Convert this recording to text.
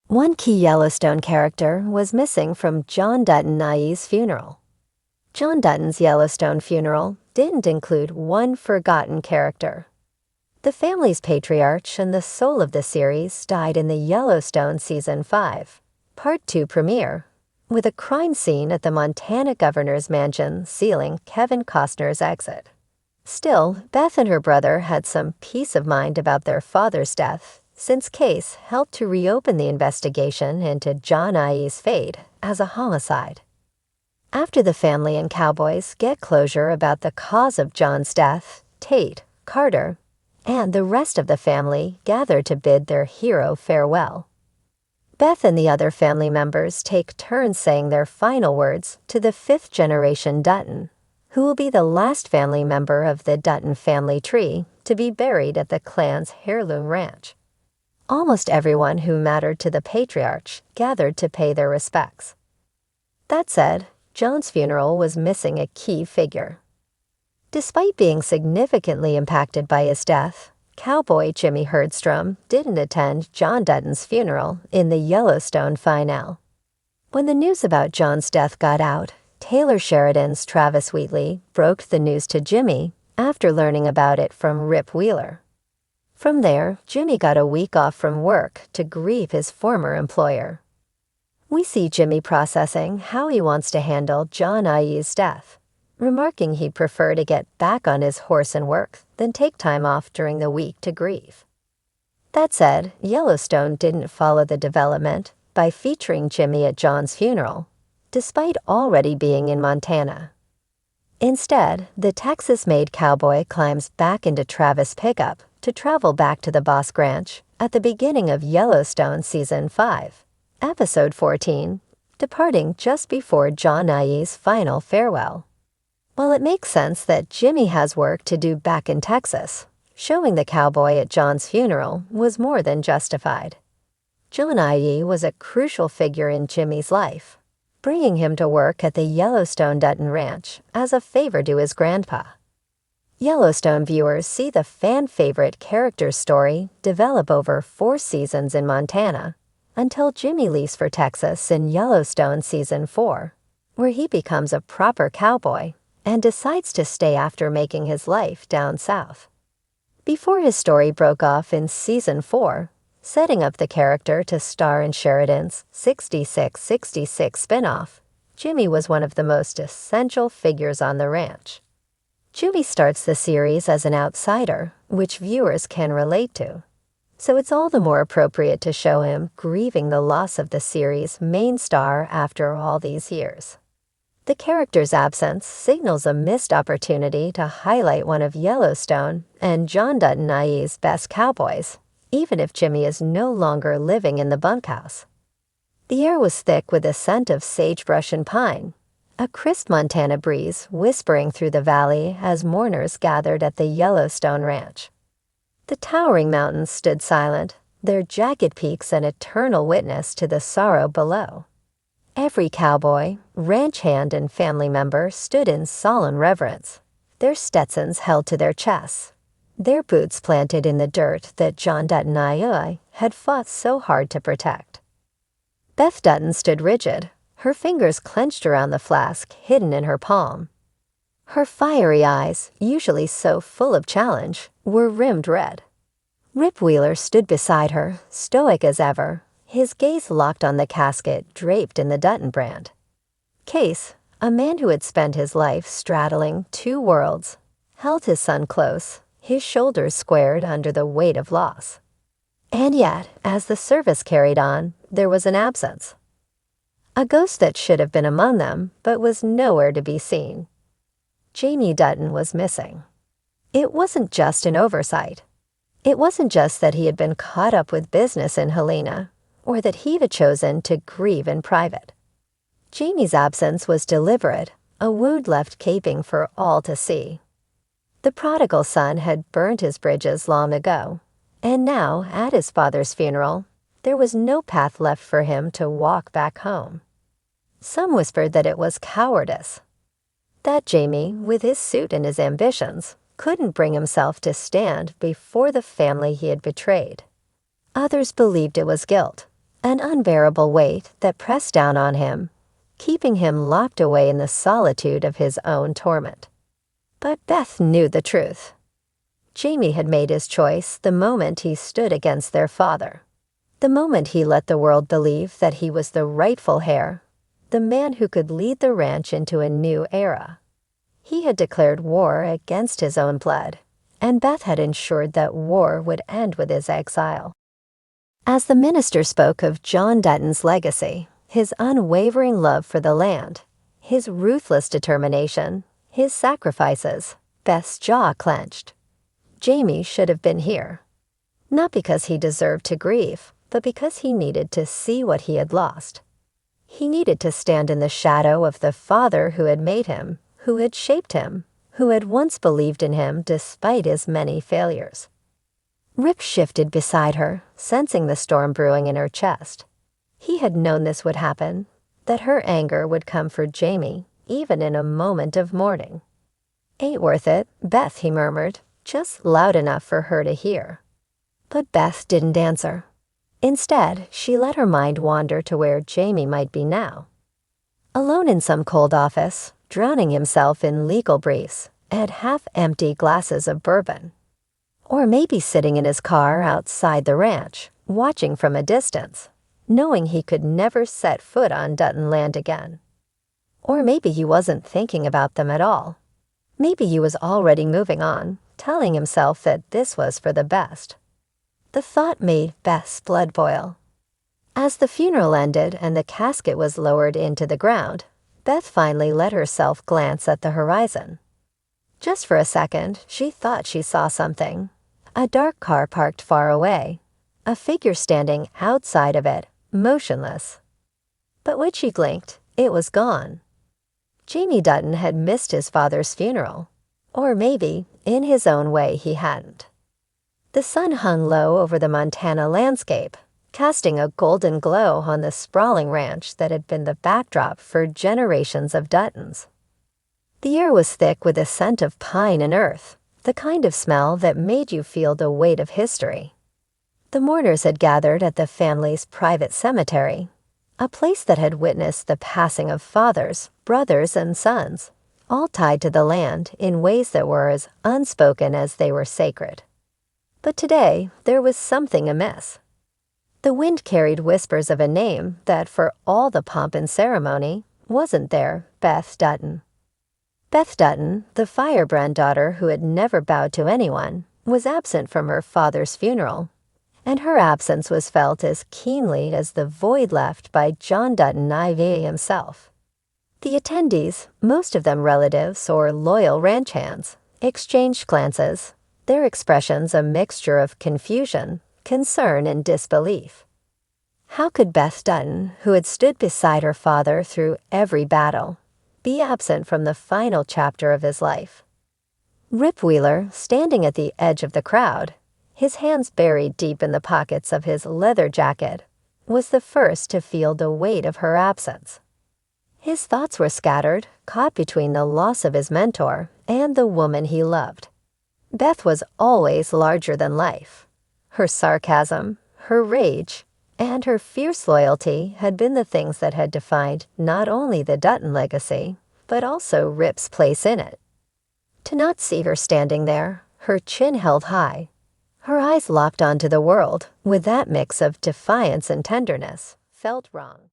One key Yellowstone character was missing from John Dutton IE's funeral. John Dutton's Yellowstone funeral didn't include one forgotten character. The family's patriarch and the soul of the series died in the Yellowstone Season 5, Part 2 premiere, with a crime scene at the Montana governor's mansion sealing Kevin Costner's exit. Still, Beth and her brother had some peace of mind about their father's death, since Case helped to reopen the investigation into John IE's fate as a homicide. After the family and cowboys get closure about the cause of John's death, Tate, Carter, and the rest of the family gather to bid their hero farewell. Beth and the other family members take turns saying their final words to the fifth-generation Dutton, who will be the last family member of the Dutton family tree to be buried at the clan's heirloom ranch. Almost everyone who mattered to the patriarch gathered to pay their respects. That said, John's funeral was missing a key figure. Despite being significantly impacted by his death, cowboy Jimmy Herdstrom didn't attend John Dutton's funeral in the Yellowstone finale. When the news about John's death got out, Taylor Sheridan's Travis Wheatley broke the news to Jimmy after learning about it from Rip Wheeler. From there, Jimmy got a week off from work to grieve his former employer. We see Jimmy processing how he wants to handle John IE's death, remarking he'd prefer to get back on his horse and work than take time off during the week to grieve. That said, Yellowstone didn't follow the development by featuring Jimmy at John's funeral, despite already being in Montana. Instead, the Texas-made cowboy climbs back into Travis' pickup to travel back to the Bosque Ranch at the beginning of Yellowstone Season 5, Episode 14, departing just before John IE's final farewell. While it makes sense that Jimmy has work to do back in Texas, showing the cowboy at John's funeral was more than justified. John IE was a crucial figure in Jimmy's life, bringing him to work at the Yellowstone Dutton Ranch as a favor to his grandpa. Yellowstone viewers see the fan-favorite character story develop over 4 seasons in Montana until Jimmy leaves for Texas in Yellowstone Season 4, where he becomes a proper cowboy and decides to stay after making his life down south. Before his story broke off in Season 4, setting up the character to star in Sheridan's 6666 spinoff, Jimmy was one of the most essential figures on the ranch. Jimmy starts the series as an outsider, which viewers can relate to, so it's all the more appropriate to show him grieving the loss of the series' main star after all these years. The character's absence signals a missed opportunity to highlight one of Yellowstone and John Dutton IE's best cowboys, even if Jimmy is no longer living in the bunkhouse. The air was thick with a scent of sagebrush and pine, a crisp Montana breeze whispering through the valley as mourners gathered at the Yellowstone Ranch. The towering mountains stood silent, their jagged peaks an eternal witness to the sorrow below. Every cowboy, ranch hand, and family member stood in solemn reverence, their Stetsons held to their chests, their boots planted in the dirt that John Dutton IE had fought so hard to protect. Beth Dutton stood rigid, her fingers clenched around the flask hidden in her palm. Her fiery eyes, usually so full of challenge, were rimmed red. Rip Wheeler stood beside her, stoic as ever, his gaze locked on the casket draped in the Dutton brand. Case, a man who had spent his life straddling 2 worlds, held his son close, his shoulders squared under the weight of loss. And yet, as the service carried on, there was an absence. A ghost that should have been among them, but was nowhere to be seen. Jamie Dutton was missing. It wasn't just an oversight. It wasn't just that he had been caught up with business in Helena, or that he had chosen to grieve in private. Jamie's absence was deliberate, a wound left gaping for all to see. The prodigal son had burned his bridges long ago, and now, at his father's funeral, there was no path left for him to walk back home. Some whispered that it was cowardice, that Jamie, with his suit and his ambitions, couldn't bring himself to stand before the family he had betrayed. Others believed it was guilt, an unbearable weight that pressed down on him, keeping him locked away in the solitude of his own torment. But Beth knew the truth. Jamie had made his choice the moment he stood against their father, the moment he let the world believe that he was the rightful heir, the man who could lead the ranch into a new era. He had declared war against his own blood, and Beth had ensured that war would end with his exile. As the minister spoke of John Dutton's legacy, his unwavering love for the land, his ruthless determination, his sacrifices, Beth's jaw clenched. Jamie should have been here. Not because he deserved to grieve, but because he needed to see what he had lost. He needed to stand in the shadow of the father who had made him, who had shaped him, who had once believed in him despite his many failures. Rip shifted beside her, sensing the storm brewing in her chest. He had known this would happen, that her anger would come for Jamie, even in a moment of mourning. "Ain't worth it, Beth," he murmured, just loud enough for her to hear. But Beth didn't answer. Instead, she let her mind wander to where Jamie might be now. Alone in some cold office, drowning himself in legal briefs and half-empty glasses of bourbon. Or maybe sitting in his car outside the ranch, watching from a distance, knowing he could never set foot on Dutton land again. Or maybe he wasn't thinking about them at all. Maybe he was already moving on, telling himself that this was for the best. The thought made Beth's blood boil. As the funeral ended and the casket was lowered into the ground, Beth finally let herself glance at the horizon. Just for a second, she thought she saw something. A dark car parked far away, a figure standing outside of it, motionless. But when she blinked, it was gone. Jamie Dutton had missed his father's funeral. Or maybe, in his own way, he hadn't. The sun hung low over the Montana landscape, casting a golden glow on the sprawling ranch that had been the backdrop for generations of Duttons. The air was thick with a scent of pine and earth, the kind of smell that made you feel the weight of history. The mourners had gathered at the family's private cemetery, a place that had witnessed the passing of fathers, brothers, and sons, all tied to the land in ways that were as unspoken as they were sacred. But today, there was something amiss. The wind carried whispers of a name that, for all the pomp and ceremony, wasn't there: Beth Dutton. Beth Dutton, the firebrand daughter who had never bowed to anyone, was absent from her father's funeral, and her absence was felt as keenly as the void left by John Dutton IV himself. The attendees, most of them relatives or loyal ranch hands, exchanged glances, their expressions a mixture of confusion, concern, and disbelief. How could Beth Dutton, who had stood beside her father through every battle, be absent from the final chapter of his life? Rip Wheeler, standing at the edge of the crowd, his hands buried deep in the pockets of his leather jacket, was the first to feel the weight of her absence. His thoughts were scattered, caught between the loss of his mentor and the woman he loved. Beth was always larger than life. Her sarcasm, her rage, and her fierce loyalty had been the things that had defined not only the Dutton legacy, but also Rip's place in it. To not see her standing there, her chin held high, her eyes locked onto the world with that mix of defiance and tenderness, felt wrong.